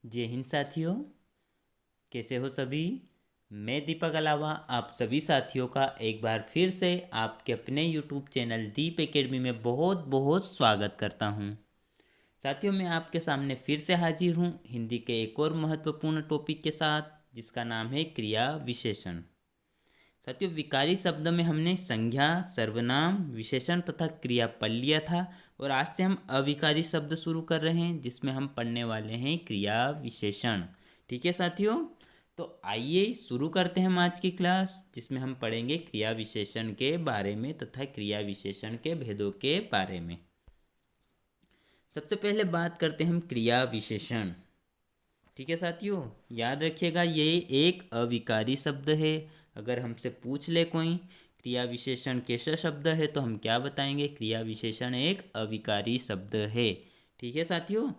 जय हिंद साथियों, कैसे हो सभी। मैं दीपक अलावा आप सभी साथियों का एक बार फिर से आपके अपने YouTube चैनल दीप एकेडमी में बहुत बहुत स्वागत करता हूं। साथियों, मैं आपके सामने फिर से हाजिर हूं हिंदी के एक और महत्वपूर्ण टॉपिक के साथ, जिसका नाम है क्रिया विशेषण। साथियों, विकारी शब्द में हमने संज्ञा, सर्वनाम, विशेषण तथा क्रिया पढ़ लिया था और आज से हम अविकारी शब्द शुरू कर रहे हैं, जिसमें हम पढ़ने वाले हैं क्रिया विशेषण। ठीक है साथियों, तो आइए शुरू करते हैं हम आज की क्लास, जिसमें हम पढ़ेंगे क्रिया विशेषण के बारे में तथा क्रिया विशेषण के भेदों के बारे में। सबसे पहले बात करते हैं हम क्रिया विशेषण। ठीक है साथियों, याद रखिएगा ये एक अविकारी शब्द है। अगर हमसे पूछ ले कोई क्रिया विशेषण कैसा शब्द है, तो हम क्या बताएंगे? क्रिया विशेषण एक अविकारी शब्द है। ठीक है साथियों,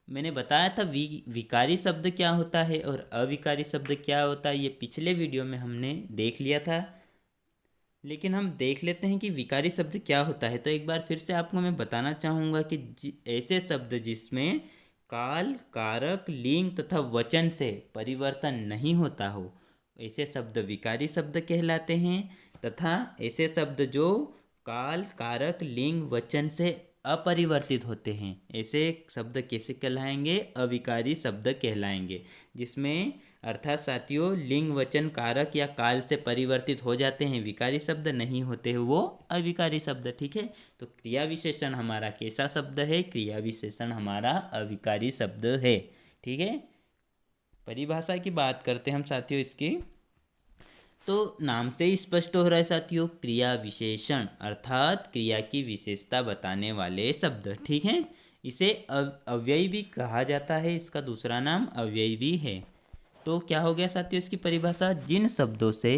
मैंने बताया था विकारी शब्द क्या होता है और अविकारी शब्द क्या होता है, ये पिछले वीडियो में हमने देख लिया था। लेकिन हम देख लेते हैं कि विकारी शब्द क्या होता है। तो एक बार फिर से आपको मैं बताना चाहूँगा कि ऐसे शब्द जिसमें काल, कारक, लिंग तथा वचन से परिवर्तन नहीं होता हो, ऐसे शब्द विकारी शब्द कहलाते हैं। तथा ऐसे शब्द जो काल, कारक, लिंग, वचन से अपरिवर्तित होते हैं, ऐसे शब्द कैसे कहलाएंगे? अविकारी शब्द कहलाएंगे। जिसमें अर्थात साथियों लिंग, वचन, कारक या काल से परिवर्तित हो जाते हैं, विकारी शब्द नहीं होते हैं, वो अविकारी शब्द। ठीक है, तो क्रिया विशेषण हमारा कैसा शब्द है? क्रिया विशेषण हमारा अविकारी शब्द है। ठीक है, परिभाषा की बात करते हैं हम साथियों इसकी। तो नाम से ही स्पष्ट हो रहा है साथियों, क्रिया विशेषण अर्थात क्रिया की विशेषता बताने वाले शब्द। ठीक है, इसे अव्ययी भी कहा जाता है, इसका दूसरा नाम अव्ययी भी है। तो क्या हो गया साथियों इसकी परिभाषा? जिन शब्दों से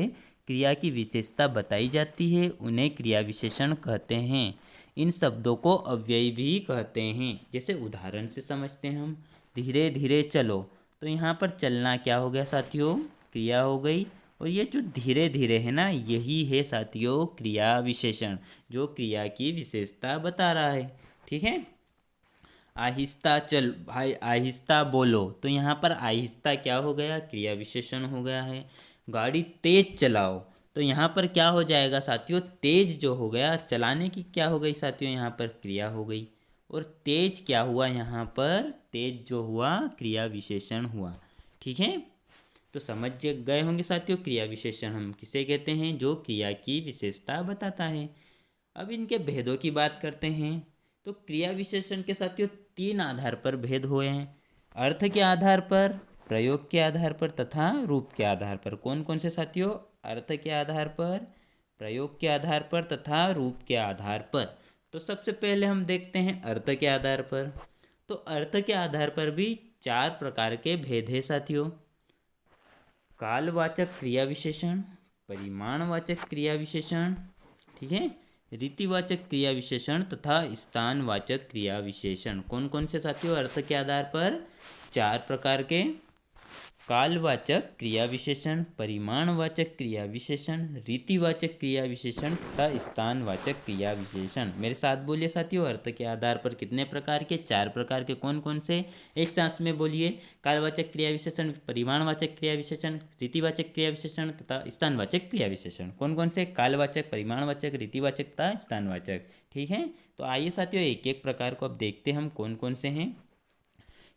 क्रिया की विशेषता बताई जाती है उन्हें क्रिया विशेषण कहते हैं। इन शब्दों को अव्ययी भी कहते हैं। जैसे उदाहरण से समझते हैं हम, धीरे धीरे चलो। तो यहाँ पर चलना क्या हो गया साथियों? क्रिया हो गई। और ये जो धीरे धीरे है ना, यही है साथियों क्रिया विशेषण, जो क्रिया की विशेषता बता रहा है। ठीक है, आहिस्ता चल भाई, आहिस्ता बोलो। तो यहाँ पर आहिस्ता क्या हो गया? क्रिया विशेषण हो गया है। गाड़ी तेज चलाओ, तो यहाँ पर क्या हो जाएगा साथियों? तेज जो हो गया, चलाने की क्या हो गई साथियों? यहाँ पर क्रिया हो गई। और तेज क्या हुआ यहाँ पर? तेज जो हुआ क्रिया विशेषण हुआ। ठीक है, तो समझ गए होंगे साथियों क्रिया विशेषण हम किसे कहते हैं? जो क्रिया की विशेषता बताता है। अब इनके भेदों की बात करते हैं। तो क्रिया विशेषण के साथियों तीन आधार पर भेद हुए हैं, अर्थ के आधार पर, प्रयोग के आधार पर तथा रूप के आधार पर। कौन कौन से साथियों? अर्थ के आधार पर, प्रयोग के आधार पर तथा रूप के आधार पर। तो सबसे पहले हम देखते हैं अर्थ के आधार पर। तो अर्थ के आधार पर भी चार प्रकार के भेद है साथियों। कालवाचक क्रिया विशेषण, परिमाणवाचक क्रिया विशेषण, ठीक है, रीतिवाचक क्रिया विशेषण तथा स्थानवाचक क्रिया विशेषण। कौन कौन से साथियों? अर्थ के आधार पर चार प्रकार के। कालवाचक क्रिया विशेषण, परिमाणवाचक क्रिया विशेषण, रीतिवाचक क्रिया विशेषण तथा स्थानवाचक क्रिया विशेषण। मेरे साथ बोलिए साथियों, अर्थ के आधार पर कितने प्रकार के? चार प्रकार के। कौन कौन से? एक साथ में बोलिए। कालवाचक क्रिया विशेषण, परिमाणवाचक क्रिया विशेषण, रीतिवाचक क्रिया विशेषण तथा स्थानवाचक क्रिया विशेषण। कौन कौन से? कालवाचक, परिमाणवाचक, रीतिवाचक तथा स्थानवाचक। ठीक है, तो आइए साथियों एक एक प्रकार को अब देखते हैं हम कौन कौन से हैं।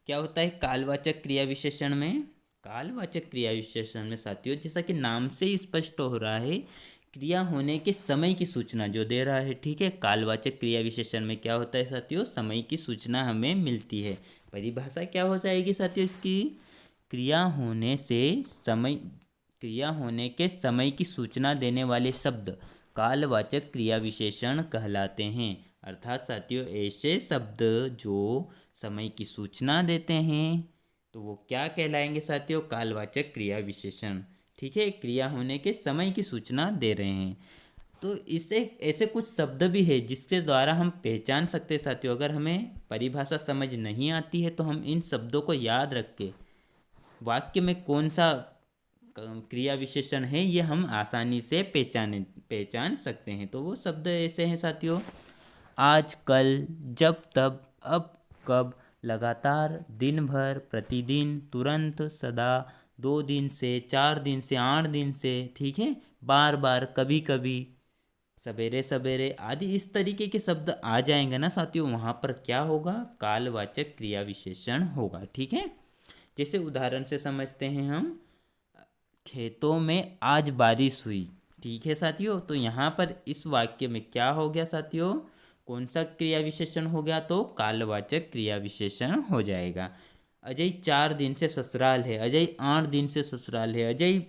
क्या होता है कालवाचक क्रिया विशेषण में? कालवाचक क्रिया विशेषण में साथियों, जैसा कि नाम से ही स्पष्ट हो रहा है, क्रिया होने के समय की सूचना जो दे रहा है। ठीक है, कालवाचक क्रिया विशेषण में क्या होता है साथियों? समय की सूचना हमें मिलती है। परिभाषा क्या हो जाएगी साथियों इसकी? क्रिया होने से समय, क्रिया होने के समय की सूचना देने वाले शब्द कालवाचक क्रिया विशेषण कहलाते हैं। अर्थात साथियों ऐसे शब्द जो समय की सूचना देते हैं, तो वो क्या कहलाएंगे साथियों? कालवाचक क्रिया विशेषण। ठीक है, क्रिया होने के समय की सूचना दे रहे हैं। तो इससे ऐसे कुछ शब्द भी है जिसके द्वारा हम पहचान सकते हैं साथियों। अगर हमें परिभाषा समझ नहीं आती है, तो हम इन शब्दों को याद रख के वाक्य में कौन सा क्रिया विशेषण है, ये हम आसानी से पहचान सकते हैं। तो वो शब्द ऐसे हैं साथियों: आज, कल, जब, तब, अब, कब, लगातार, दिन भर, प्रतिदिन, तुरंत, सदा, 2 दिन से, 4 दिन से, 8 दिन से, ठीक है, बार बार, कभी कभी, सवेरे सवेरे आदि इस तरीके के शब्द आ जाएंगे ना साथियों, वहाँ पर क्या होगा, कालवाचक क्रिया विशेषण होगा। ठीक है, जैसे उदाहरण से समझते हैं हम, खेतों में आज बारिश हुई। ठीक है साथियों, तो यहाँ पर इस वाक्य में क्या हो गया साथियों, कौन सा क्रिया विशेषण हो गया, तो कालवाचक क्रिया विशेषण हो जाएगा। अजय 4 दिन से ससुराल है, अजय 8 दिन से ससुराल है, अजय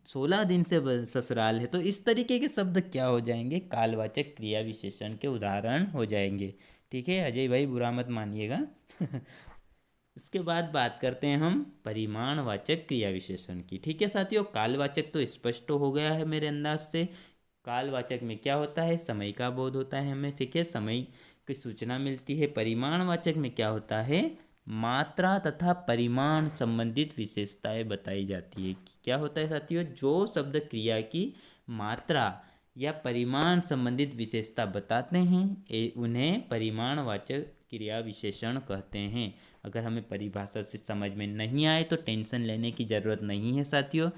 16 दिन से ससुराल है। तो इस तरीके के शब्द क्या हो जाएंगे, कालवाचक क्रिया विशेषण के उदाहरण हो जाएंगे। ठीक है अजय भाई, बुरा मत मानिएगा। उसके बाद बात करते हैं हम परिमाणवाचक क्रिया विशेषण की। ठीक है साथियों, कालवाचक तो स्पष्ट हो गया है मेरे अंदाज से। कालवाचक में क्या होता है, समय का बोध होता है हमें, ठीक है, समय की सूचना मिलती है। परिमाणवाचक में क्या होता है, मात्रा तथा परिमाण संबंधित विशेषताएं बताई जाती है। क्या होता है साथियों, जो शब्द क्रिया की मात्रा या परिमाण संबंधित विशेषता बताते हैं उन्हें परिमाणवाचक क्रिया विशेषण कहते हैं। अगर हमें परिभाषा से समझ में नहीं आए तो टेंशन लेने की ज़रूरत नहीं है साथियों।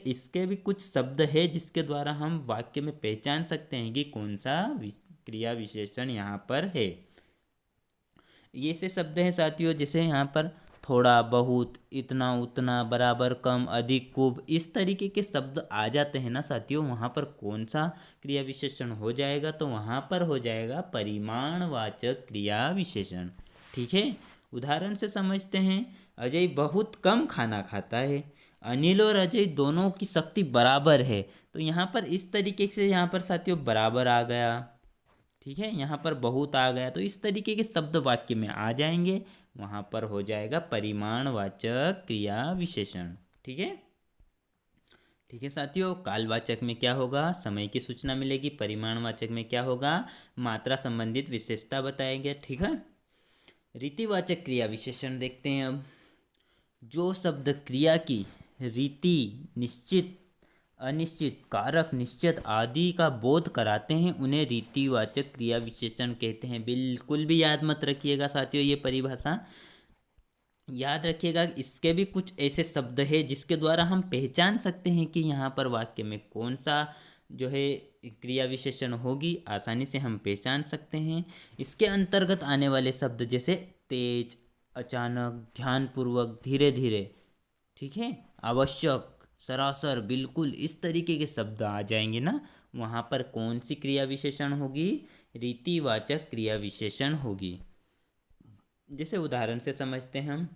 इसके भी कुछ शब्द है जिसके द्वारा हम वाक्य में पहचान सकते हैं कि कौन सा क्रिया विशेषण यहाँ पर है। ये से शब्द हैं साथियों, जैसे यहाँ पर थोड़ा, बहुत, इतना, उतना, बराबर, कम, अधिक, खूब, इस तरीके के शब्द आ जाते हैं ना साथियों, वहाँ पर कौन सा क्रिया विशेषण हो जाएगा, तो वहाँ पर हो जाएगा परिमाणवाचक क्रिया विशेषण। ठीक है, उदाहरण से समझते हैं, अजय बहुत कम खाना खाता है, अनिल और अजय दोनों की शक्ति बराबर है। तो यहाँ पर इस तरीके से यहाँ पर साथियों बराबर आ गया, ठीक है, यहाँ पर बहुत आ गया, तो इस तरीके के शब्द वाक्य में आ जाएंगे, वहाँ पर हो जाएगा परिमाणवाचक क्रिया विशेषण। ठीक है, ठीक है साथियों, कालवाचक में क्या होगा, समय की सूचना मिलेगी। परिमाणवाचक में क्या होगा, मात्रा संबंधित विशेषता बताएंगे। ठीक है, रीतिवाचक क्रिया विशेषण देखते हैं अब। जो शब्द क्रिया की रीति, निश्चित, अनिश्चित, कारक, निश्चित आदि का बोध कराते हैं उन्हें रीतिवाचक क्रिया विशेषण कहते हैं। बिल्कुल भी याद मत रखिएगा साथियों, ये परिभाषा याद रखिएगा। इसके भी कुछ ऐसे शब्द हैं जिसके द्वारा हम पहचान सकते हैं कि यहाँ पर वाक्य में कौन सा जो है क्रिया विशेषण होगी, आसानी से हम पहचान सकते हैं। इसके अंतर्गत आने वाले शब्द जैसे तेज, अचानक, ध्यानपूर्वक, धीरे धीरे, ठीक है, आवश्यक, सरासर, बिल्कुल, इस तरीके के शब्द आ जाएंगे ना, वहाँ पर कौन सी क्रिया विशेषण होगी, रीतिवाचक क्रिया विशेषण होगी। जैसे उदाहरण से समझते हैं हम,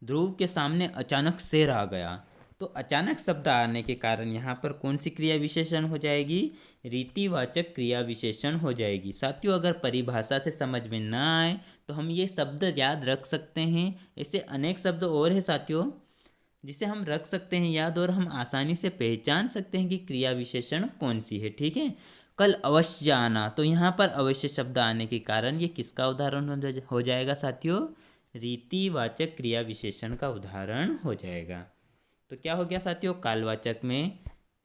ध्रुव के सामने अचानक शेर आ गया। तो अचानक शब्द आने के कारण यहाँ पर कौन सी क्रिया विशेषण हो जाएगी, रीतिवाचक क्रिया विशेषण हो जाएगी। साथियों अगर परिभाषा से समझ में ना आए तो हम ये शब्द याद रख सकते हैं। ऐसे अनेक शब्द और हैं साथियों जिसे हम रख सकते हैं याद, और हम आसानी से पहचान सकते हैं कि क्रिया विशेषण कौन सी है। ठीक है, कल अवश्य आना, तो यहाँ पर अवश्य शब्द आने के कारण ये किसका उदाहरण हो जाएगा साथियों, रीतिवाचक क्रिया विशेषण का उदाहरण हो जाएगा। तो क्या हो गया साथियों, कालवाचक में,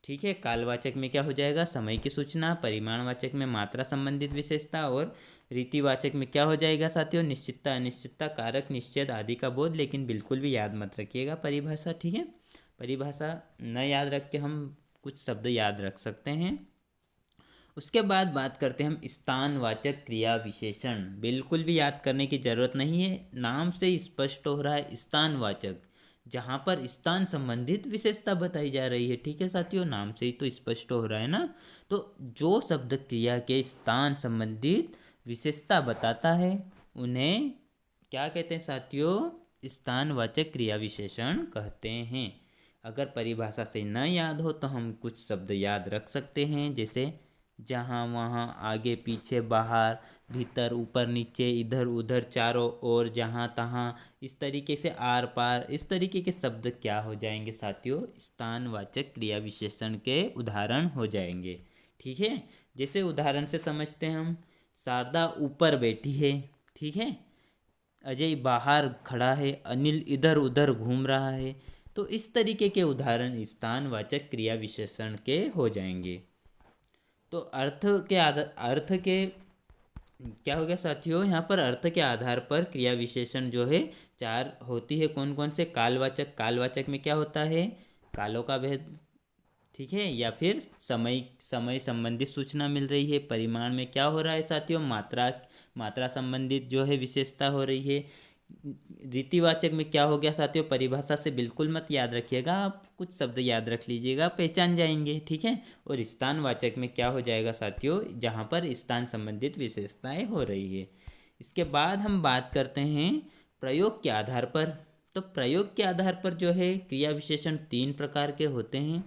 ठीक है, कालवाचक में क्या हो जाएगा, समय की सूचना, परिमाणवाचक में मात्रा संबंधित विशेषता, और रीतिवाचक में क्या हो जाएगा साथियों, निश्चितता, अनिश्चितता, कारक, निश्चय आदि का बोध। लेकिन बिल्कुल भी याद मत रखिएगा परिभाषा। ठीक है, परिभाषा न याद रख के हम कुछ शब्द याद रख सकते हैं। उसके बाद बात करते हैं हम स्थानवाचक क्रिया विशेषण। बिल्कुल भी याद करने की जरूरत नहीं है, नाम से ही स्पष्ट हो रहा है स्थानवाचक, जहाँ पर स्थान संबंधित विशेषता बताई जा रही है। ठीक है साथियों, नाम से ही तो स्पष्ट हो रहा है ना। तो जो शब्द क्रिया के स्थान संबंधित विशेषता बताता है उन्हें क्या कहते हैं साथियों, स्थानवाचक क्रिया विशेषण कहते हैं। अगर परिभाषा से न याद हो तो हम कुछ शब्द याद रख सकते हैं, जैसे जहाँ, वहाँ, आगे, पीछे, बाहर, भीतर, ऊपर, नीचे, इधर उधर, चारों ओर, जहाँ तहाँ, इस तरीके से आर पार, इस तरीके के शब्द क्या हो जाएंगे साथियों, स्थानवाचक क्रिया विशेषण के उदाहरण हो जाएंगे। ठीक है, जैसे उदाहरण से समझते हैं हम, शारदा ऊपर बैठी है, ठीक है, अजय बाहर खड़ा है, अनिल इधर उधर घूम रहा है। तो इस तरीके के उदाहरण स्थानवाचक क्रिया विशेषण के हो जाएंगे। तो अर्थ के क्या हो गया साथियों, यहाँ पर अर्थ के आधार पर क्रिया विशेषण जो है चार होती है। कौन कौन से? कालवाचक, कालवाचक में क्या होता है? कालों का भेद, ठीक है। या फिर समय समय संबंधित सूचना मिल रही है। परिमाण में क्या हो रहा है साथियों? मात्रा, मात्रा संबंधित जो है विशेषता हो रही है। रीतिवाचक में क्या हो गया साथियों? परिभाषा से बिल्कुल मत याद रखिएगा, आप कुछ शब्द याद रख लीजिएगा, पहचान जाएंगे, ठीक है। और स्थानवाचक में क्या हो जाएगा साथियों? जहाँ पर स्थान संबंधित विशेषताएं हो रही है। इसके बाद हम बात करते हैं प्रयोग के आधार पर। तो प्रयोग के आधार पर जो है क्रिया विशेषण तीन प्रकार के होते हैं।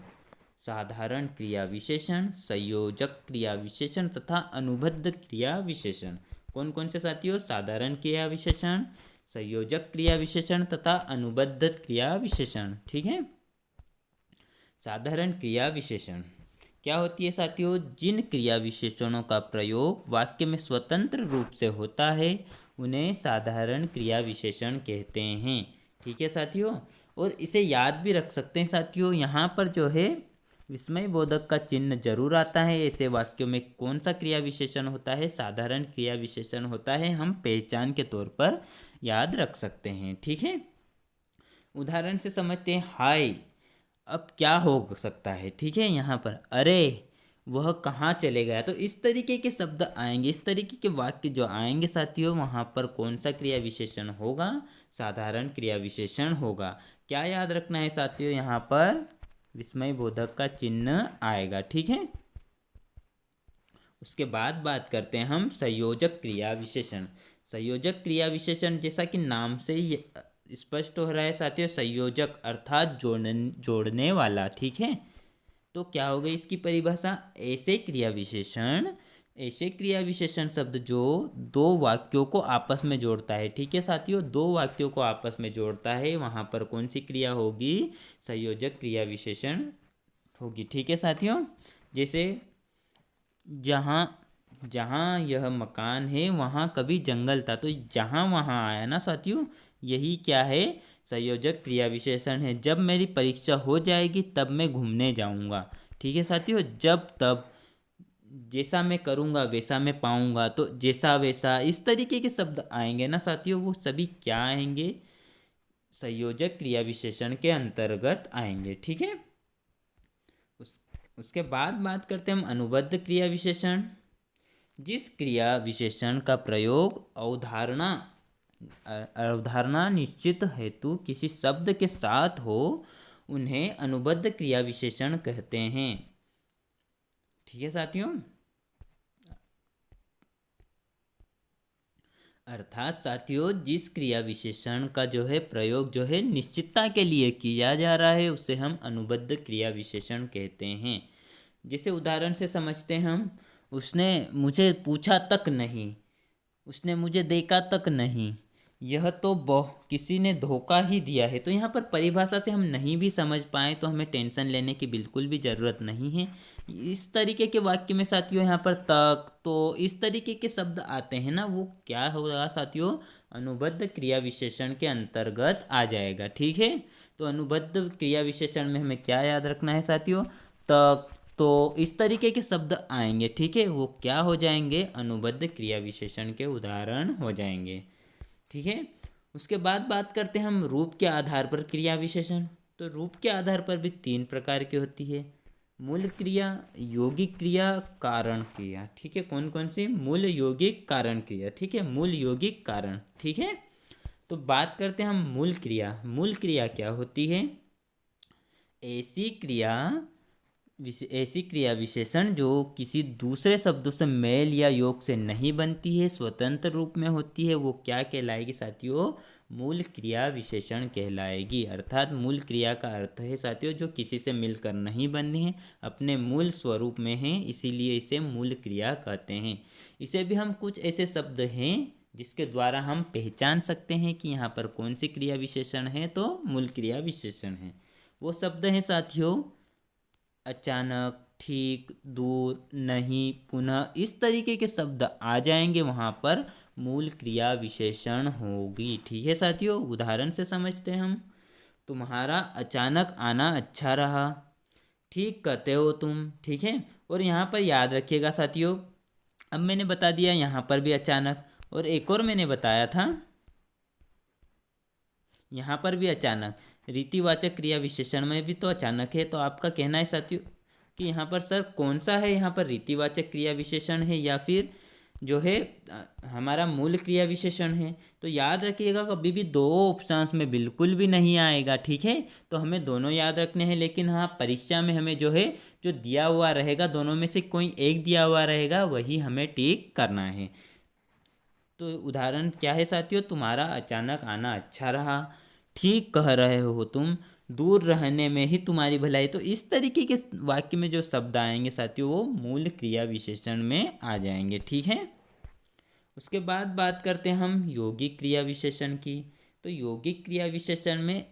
साधारण क्रिया विशेषण, संयोजक क्रिया विशेषण तथा अनुबद्ध क्रिया विशेषण। कौन कौन से साथियों? साधारण क्रिया विशेषण, संयोजक क्रिया विशेषण तथा अनुबद्ध क्रिया विशेषण, ठीक है। साधारण क्रिया विशेषण क्या होती है साथियों? जिन क्रिया विशेषणों का प्रयोग वाक्य में स्वतंत्र रूप से होता है उन्हें साधारण क्रिया विशेषण कहते हैं, ठीक है साथियों। और इसे याद भी रख सकते हैं साथियों। यहाँ पर जो है विस्मय बोधक का चिन्ह जरूर आता है। ऐसे वाक्यों में कौन सा क्रिया विशेषण होता है? साधारण क्रिया विशेषण होता है। हम पहचान के तौर पर याद रख सकते हैं, ठीक है। उदाहरण से समझते हैं। हाय, अब क्या हो सकता है, ठीक है। यहाँ पर अरे वह कहाँ चले गया, तो इस तरीके के शब्द आएंगे, इस तरीके के वाक्य जो आएंगे साथियों, वहाँ पर कौन सा क्रिया विशेषण होगा? साधारण क्रिया विशेषण होगा। क्या याद रखना है साथियों? यहाँ पर विस्मय बोधक का चिन्ह आएगा, ठीक है। उसके बाद बात करते हैं हम संयोजक क्रिया विशेषण। संयोजक क्रिया विशेषण जैसा कि नाम से ही स्पष्ट हो रहा है साथियों, संयोजक अर्थात जोड़ने वाला, ठीक है। तो क्या हो गई इसकी परिभाषा? ऐसे क्रिया विशेषण शब्द जो दो वाक्यों को आपस में जोड़ता है, ठीक है साथियों। दो वाक्यों को आपस में जोड़ता है, वहां पर कौन सी क्रिया होगी? संयोजक क्रिया विशेषण होगी, ठीक है साथियों। जैसे जहाँ जहाँ यह मकान है वहाँ कभी जंगल था, तो जहाँ वहाँ आया ना साथियों, यही क्या है? संयोजक क्रिया विशेषण है। जब मेरी परीक्षा हो जाएगी तब मैं घूमने जाऊँगा, ठीक है साथियों। जब तब, जैसा मैं करूँगा वैसा मैं पाऊँगा, तो जैसा वैसा इस तरीके के शब्द आएंगे ना साथियों, वो सभी क्या आएंगे? संयोजक क्रिया विशेषण के अंतर्गत आएंगे, ठीक है। उस उसके बाद बात करते हैं हम अनुबद्ध क्रिया विशेषण। जिस क्रिया विशेषण का प्रयोग अवधारणा निश्चित हेतु किसी शब्द के साथ हो उन्हें अनुबद्ध क्रिया विशेषण कहते हैं, ठीक है साथियों। अर्थात साथियों जिस क्रिया विशेषण का जो है प्रयोग जो है निश्चितता के लिए किया जा रहा है उसे हम अनुबद्ध क्रिया विशेषण कहते हैं। जैसे उदाहरण से समझते हैं हम। उसने मुझे पूछा तक नहीं, उसने मुझे देखा तक नहीं, यह तो किसी ने धोखा ही दिया है। तो यहाँ पर परिभाषा से हम नहीं भी समझ पाए तो हमें टेंशन लेने की बिल्कुल भी ज़रूरत नहीं है। इस तरीके के वाक्य में साथियों यहाँ पर तक, तो इस तरीके के शब्द आते हैं ना, वो क्या होगा साथियों? अनुबद्ध क्रिया विशेषण के अंतर्गत आ जाएगा, ठीक है। तो अनुबद्ध क्रिया विशेषण में हमें क्या याद रखना है साथियों? तक, तो इस तरीके के शब्द आएंगे, ठीक है। वो क्या हो जाएंगे? अनुबद्ध क्रिया विशेषण के उदाहरण हो जाएंगे, ठीक है। उसके बाद बात करते हैं हम रूप के आधार पर क्रिया विशेषण। तो रूप के आधार पर भी तीन प्रकार की होती है। मूल क्रिया, यौगिक क्रिया, कारण क्रिया, ठीक है। कौन कौन सी? मूल, यौगिक, कारण क्रिया, ठीक है। मूल, यौगिक, कारण, ठीक है। तो बात करते हैं हम मूल क्रिया। मूल क्रिया क्या होती है? ऐसी क्रिया ऐसी क्रिया विशेषण जो किसी दूसरे शब्दों से मेल या योग से नहीं बनती है, स्वतंत्र रूप में होती है, वो क्या कहलाएगी साथियों? मूल क्रिया विशेषण कहलाएगी। अर्थात मूल क्रिया का अर्थ है साथियों जो किसी से मिलकर नहीं बनी है, अपने मूल स्वरूप में है, इसीलिए इसे मूल क्रिया कहते हैं। इसे भी हम कुछ ऐसे शब्द हैं जिसके द्वारा हम पहचान सकते हैं कि यहाँ पर कौन सी क्रिया विशेषण है, तो मूल क्रिया विशेषण है। वो शब्द हैं साथियों अचानक, ठीक, दूर, नहीं, पुनः, इस तरीके के शब्द आ जाएंगे, वहाँ पर मूल क्रिया विशेषण होगी, ठीक है साथियों। उदाहरण से समझते हैं हम। तुम्हारा अचानक आना अच्छा रहा, ठीक कहते हो तुम, ठीक है। और यहाँ पर याद रखिएगा साथियों, अब मैंने बता दिया यहाँ पर भी अचानक, और एक और मैंने बताया था यहाँ पर भी अचानक। रीतिवाचक क्रिया विशेषण में भी तो अचानक है। तो आपका कहना है साथियों कि यहाँ पर सर कौन सा है, यहाँ पर रीतिवाचक क्रिया विशेषण है या फिर जो है हमारा मूल क्रिया विशेषण है। तो याद रखिएगा कभी भी दो ऑप्शंस में बिल्कुल भी नहीं आएगा, ठीक है। तो हमें दोनों याद रखने हैं, लेकिन हाँ परीक्षा में हमें जो है जो दिया हुआ रहेगा दोनों में से कोई एक दिया हुआ रहेगा वही हमें टिक करना है। तो उदाहरण क्या है साथियों, तुम्हारा अचानक आना अच्छा रहा, ठीक कह रहे हो तुम, दूर रहने में ही तुम्हारी भलाई। तो इस तरीके के वाक्य में जो शब्द आएंगे साथियों वो मूल क्रिया विशेषण में आ जाएंगे, ठीक है। उसके बाद बात करते हैं हम यौगिक क्रिया विशेषण की। तो यौगिक क्रिया विशेषण में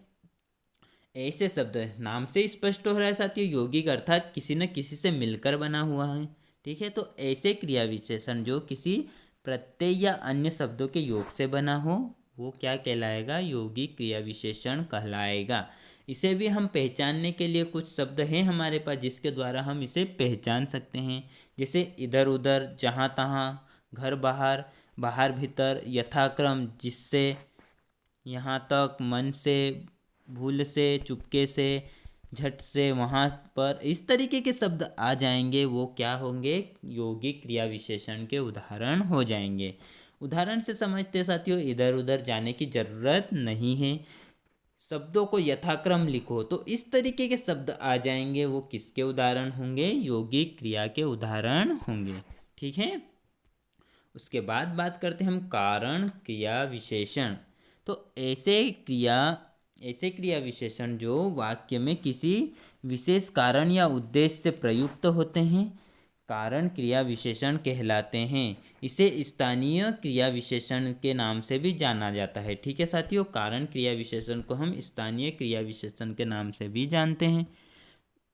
ऐसे शब्द नाम से स्पष्ट हो रहा है साथियों, यौगिक अर्थात किसी न किसी से मिलकर बना हुआ है, ठीक है। तो ऐसे क्रिया विशेषण जो किसी प्रत्यय या अन्य शब्दों के योग से बना हो वो क्या कहलाएगा, यौगिक क्रिया विशेषण कहलाएगा। इसे भी हम पहचानने के लिए कुछ शब्द हैं हमारे पास जिसके द्वारा हम इसे पहचान सकते हैं। जैसे इधर उधर, जहाँ तहाँ, घर बाहर, बाहर भीतर, यथाक्रम, जिससे, यहाँ तक, मन से, भूल से, चुपके से, झट से, वहाँ पर, इस तरीके के शब्द आ जाएंगे वो क्या होंगे, यौगिक क्रिया विशेषण के उदाहरण हो जाएंगे। उदाहरण से समझते साथियों, इधर उधर जाने की जरूरत नहीं है, शब्दों को यथाक्रम लिखो। तो इस तरीके के शब्द आ जाएंगे वो किसके उदाहरण होंगे, यौगिक क्रिया के उदाहरण होंगे, ठीक है। उसके बाद बात करते हैं हम कारण क्रिया विशेषण। तो ऐसे क्रिया विशेषण जो वाक्य में किसी विशेष कारण या उद्देश्य से प्रयुक्त होते हैं कारण क्रिया विशेषण कहलाते हैं। इसे स्थानीय क्रिया विशेषण के नाम से भी जाना जाता है, ठीक है साथियों। कारण क्रिया विशेषण को हम स्थानीय क्रिया विशेषण के नाम से भी जानते हैं।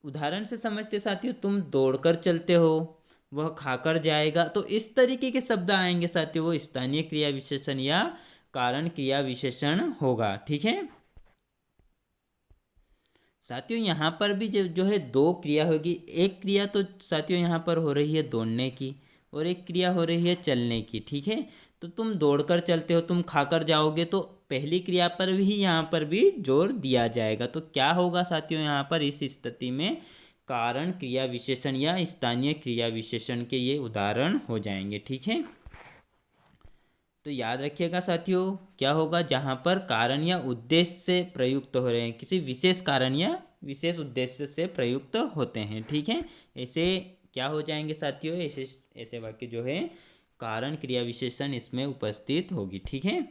उदाहरण से समझते साथियों, तुम दौड़कर चलते हो, वह खाकर जाएगा। तो इस तरीके के शब्द आएंगे साथियों वो स्थानीय क्रिया विशेषण या कारण क्रिया विशेषण होगा, ठीक है। साथियों यहाँ पर भी जो है दो क्रिया होगी। एक क्रिया तो साथियों यहाँ पर हो रही है दौड़ने की और एक क्रिया हो रही है चलने की, ठीक है। तो तुम दौड़कर चलते हो, तुम खाकर जाओगे, तो पहली क्रिया पर भी यहाँ पर भी जोर दिया जाएगा। तो क्या होगा साथियों यहाँ पर इस स्थिति में कारण क्रिया विशेषण या स्थानीय क्रिया विशेषण के ये उदाहरण हो जाएंगे, ठीक है। तो याद रखिएगा साथियों क्या होगा, जहाँ पर कारण या उद्देश्य से प्रयुक्त हो रहे हैं, किसी विशेष कारण या विशेष उद्देश्य से प्रयुक्त होते हैं, ठीक है। ऐसे क्या हो जाएंगे साथियों, ऐसे ऐसे वाक्य जो है कारण क्रिया विशेषण इसमें उपस्थित होगी, ठीक है।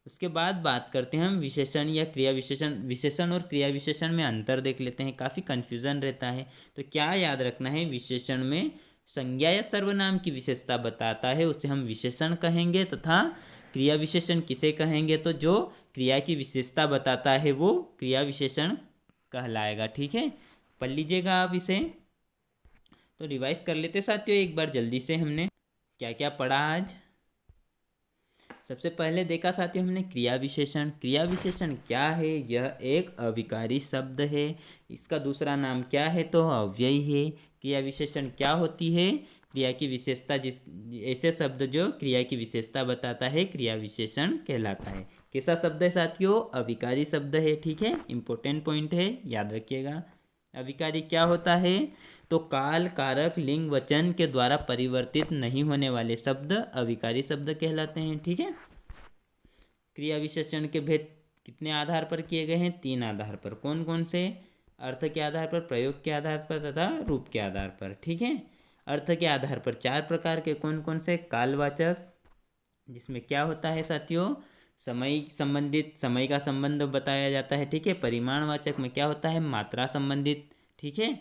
उसके बाद बात करते हैं हम विशेषण या क्रिया विशेषण। विशेषण और क्रिया विशेषण में अंतर देख लेते हैं, काफ़ी कन्फ्यूज़न रहता है। तो क्या याद रखना है, विशेषण में संज्ञा या सर्वनाम की विशेषता बताता है उसे हम विशेषण कहेंगे, तथा क्रिया विशेषण किसे कहेंगे, तो जो क्रिया की विशेषता बताता है वो क्रिया विशेषण कहलाएगा, ठीक है। पढ़ लीजिएगा आप इसे। तो रिवाइज कर लेते साथियों एक बार जल्दी से, हमने क्या क्या पढ़ा आज। सबसे पहले देखा साथियों हमने क्रिया विशेषण। क्रिया विशेषण क्या है, यह एक अविकारी शब्द है। इसका दूसरा नाम क्या है, तो अव्ययी है। क्रिया विशेषण क्या होती है, क्रिया की विशेषता, जिस ऐसे शब्द जो क्रिया की विशेषता बताता है क्रिया विशेषण कहलाता है। कैसा शब्द है साथियों, अविकारी शब्द है, ठीक है। इंपॉर्टेंट पॉइंट है, याद रखिएगा। अविकारी क्या होता है, तो काल, कारक, लिंग, वचन के द्वारा परिवर्तित नहीं होने वाले शब्द अविकारी शब्द कहलाते हैं, ठीक है। क्रिया विशेषण के भेद कितने आधार पर किए गए हैं, 3 आधार पर। कौन कौन से, अर्थ के आधार पर, प्रयोग के आधार पर तथा रूप के आधार पर, ठीक है। अर्थ के आधार पर 4 प्रकार के, कौन कौन से, कालवाचक, जिसमें क्या होता है साथियों, समय संबंधित, समय का संबंध बताया जाता है, ठीक है। परिमाणवाचक में क्या होता है, मात्रा संबंधित, ठीक है।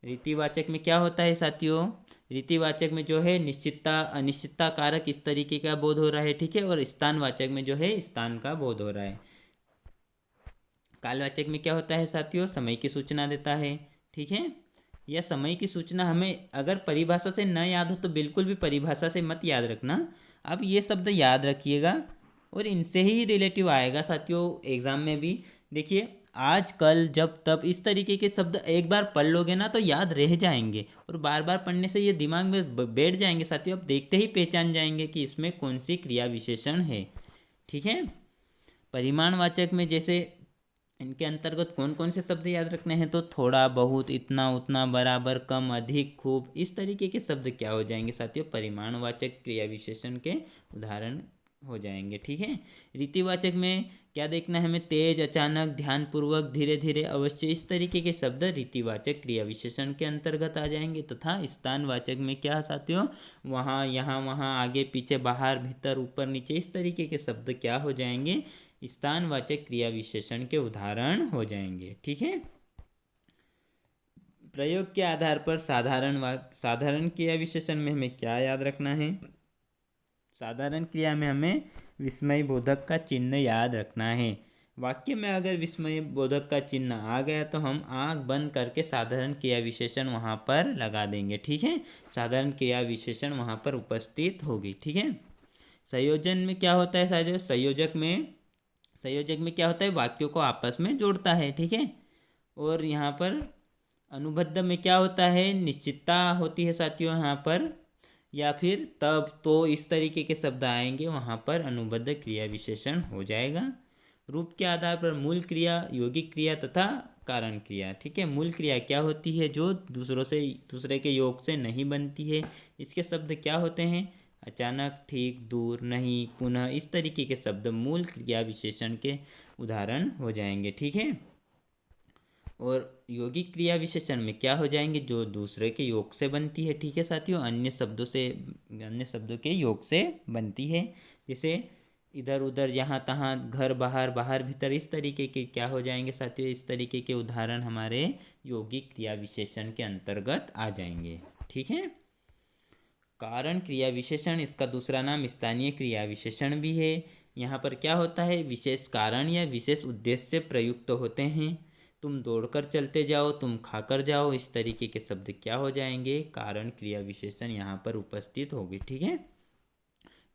रीतिवाचक में क्या होता है साथियों, रीतिवाचक में जो है निश्चितता, अनिश्चितता कारक इस तरीके का बोध हो रहा है, ठीक है। और स्थानवाचक में जो है स्थान का बोध हो रहा है। कालवाचक में क्या होता है साथियों, समय की सूचना देता है, ठीक है। यह समय की सूचना हमें अगर परिभाषा से न याद हो तो बिल्कुल भी परिभाषा से मत याद रखना, आप ये शब्द याद रखिएगा और इनसे ही रिलेटिव आएगा साथियों एग्जाम में भी। देखिए आज कल जब तब इस तरीके के शब्द एक बार पढ़ लोगे ना तो याद रह जाएंगे, और बार बार पढ़ने से ये दिमाग में बैठ जाएंगे साथियों। आप देखते ही पहचान जाएंगे कि इसमें कौन सी क्रिया विशेषण है। ठीक है। परिमाणवाचक में जैसे इनके अंतर्गत कौन कौन से शब्द याद रखने हैं, तो थोड़ा, बहुत, इतना, उतना, बराबर, कम, अधिक, खूब, इस तरीके के शब्द क्या हो जाएंगे साथियों, परिमाणवाचक क्रिया विशेषण के उदाहरण हो जाएंगे। ठीक है। रीतिवाचक में क्या देखना है हमें, तेज, अचानक, ध्यानपूर्वक, धीरे धीरे, अवश्य, इस तरीके के शब्द रीतिवाचक क्रिया विशेषण के अंतर्गत आ जाएंगे। तथा स्थानवाचक में क्या साथियों, वहाँ, यहाँ, वहाँ, आगे, पीछे, बाहर, भीतर, ऊपर, नीचे, इस तरीके के शब्द क्या हो जाएंगे, स्थानवाचक क्रिया विशेषण के उदाहरण हो जाएंगे। ठीक है। प्रयोग के आधार पर साधारण क्रिया विशेषण में हमें क्या याद रखना है, साधारण क्रिया में हमें विस्मय बोधक का चिन्ह याद रखना है। वाक्य में अगर विस्मय बोधक का चिन्ह आ गया तो हम आंख बंद करके साधारण क्रिया विशेषण वहाँ पर लगा देंगे। ठीक है। साधारण क्रिया विशेषण वहाँ पर उपस्थित होगी। ठीक है। संयोजन में क्या होता है साथियों, संयोजक में क्या होता है, वाक्यों को आपस में जोड़ता है। ठीक है। और यहाँ पर अनुबंध में क्या होता है, निश्चितता होती है साथियों यहाँ पर, या फिर तब, तो, इस तरीके के शब्द आएंगे, वहाँ पर अनुबंध क्रिया विशेषण हो जाएगा। रूप के आधार पर मूल क्रिया, यौगिक क्रिया तथा कारण क्रिया। ठीक है। मूल क्रिया क्या होती है, जो दूसरे के योग से नहीं बनती है। इसके शब्द क्या होते हैं, अचानक, ठीक, दूर, नहीं, पुनः, इस तरीके के शब्द मूल क्रिया विशेषण के उदाहरण हो जाएंगे। ठीक है। और यौगिक क्रिया विशेषण में क्या हो जाएंगे, जो दूसरे के योग से बनती है। ठीक है साथियों, अन्य शब्दों के योग से बनती है। जैसे इधर उधर, यहाँ तहाँ, घर बाहर, बाहर भीतर, इस तरीके के क्या हो जाएंगे साथियों, इस तरीके के उदाहरण हमारे यौगिक क्रिया विशेषण के अंतर्गत आ जाएंगे। ठीक है। कारण क्रिया विशेषण, इसका दूसरा नाम स्थानीय क्रिया विशेषण भी है। यहाँ पर क्या होता है, विशेष कारण या विशेष उद्देश्य से प्रयुक्त होते हैं। तुम दौड़कर चलते जाओ, तुम खाकर जाओ, इस तरीके के शब्द क्या हो जाएंगे, कारण क्रिया विशेषण यहाँ पर उपस्थित होगी। ठीक है।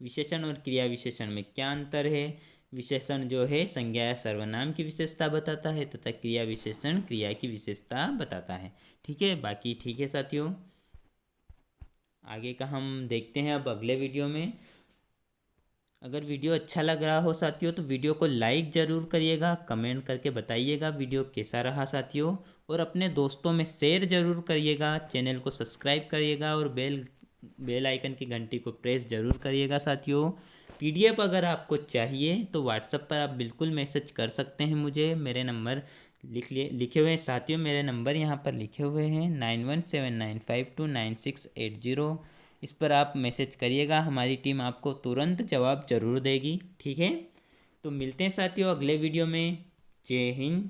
विशेषण और क्रिया विशेषण में क्या अंतर है, विशेषण जो है संज्ञा या सर्वनाम की विशेषता बताता है, तथा क्रिया विशेषण क्रिया की विशेषता बताता है। ठीक है। बाकी ठीक है साथियों, आगे का हम देखते हैं अब अगले वीडियो में। अगर वीडियो अच्छा लग रहा हो साथियों तो वीडियो को लाइक ज़रूर करिएगा, कमेंट करके बताइएगा वीडियो कैसा रहा साथियों, और अपने दोस्तों में शेयर ज़रूर करिएगा। चैनल को सब्सक्राइब करिएगा और बेल आइकन की घंटी को प्रेस ज़रूर करिएगा साथियों। पीडीएफ अगर आपको चाहिए तो व्हाट्सएप पर आप बिल्कुल मैसेज कर सकते हैं मुझे, मेरे नंबर लिखे हुए हैं साथियों, मेरे नंबर यहाँ पर लिखे हुए हैं 9179529680। इस पर आप मैसेज करिएगा, हमारी टीम आपको तुरंत जवाब ज़रूर देगी। ठीक है। तो मिलते हैं साथियों अगले वीडियो में। जय हिंद,